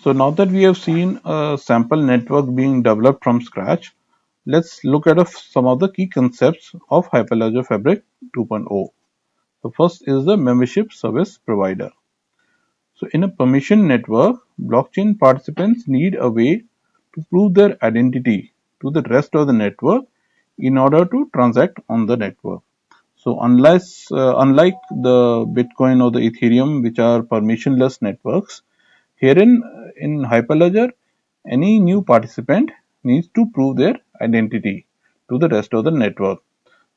So now that we have seen a sample network being developed from scratch, let's look at some of the key concepts of Hyperledger Fabric 2.0. The first is the membership service provider. So in a permission network, blockchain participants need a way to prove their identity to the rest of the network in order to transact on the network. So unlike the Bitcoin or the Ethereum, which are permissionless networks, herein in Hyperledger, any new participant needs to prove their identity to the rest of the network.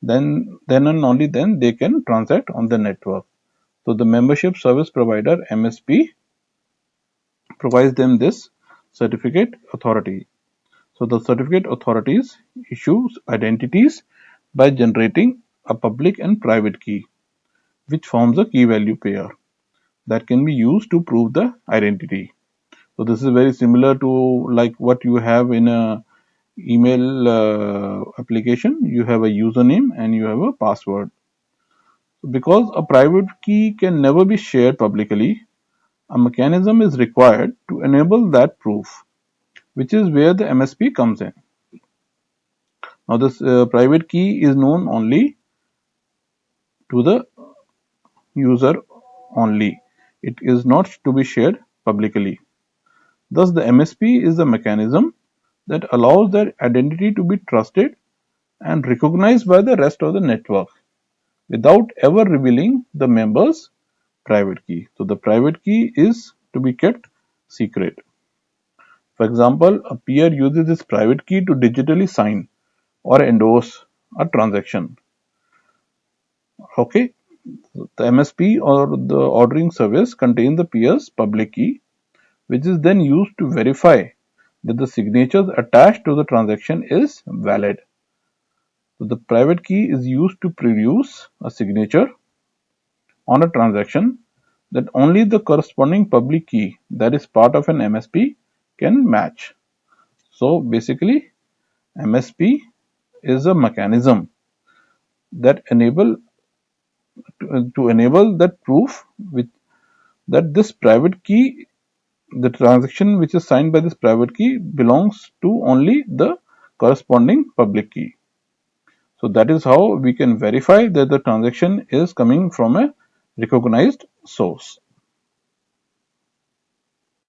Then and only then they can transact on the network. So the membership service provider MSP provides them this certificate authority. So the certificate authorities issues identities by generating a public and private key, which forms a key value pair that can be used to prove the identity. So this is very similar to like what you have in a email application. You have a username and you have a password. Because a private key can never be shared publicly, a mechanism is required to enable that proof, which is where the MSP comes in. Now this private key is known only to the user only. It is not to be shared publicly. Thus the MSP is the mechanism that allows their identity to be trusted and recognized by the rest of the network without ever revealing the member's private key. So the private key is to be kept secret. For example, a peer uses this private key to digitally sign or endorse a transaction. Okay, the MSP or the ordering service contains the peer's public key, which is then used to verify that the signatures attached to the transaction is valid. So the private key is used to produce a signature on a transaction that only the corresponding public key that is part of an MSP can match. So basically, MSP is a mechanism that enable that proof with that this private key, the transaction which is signed by this private key belongs to only the corresponding public key. So that is how we can verify that the transaction is coming from a recognized source.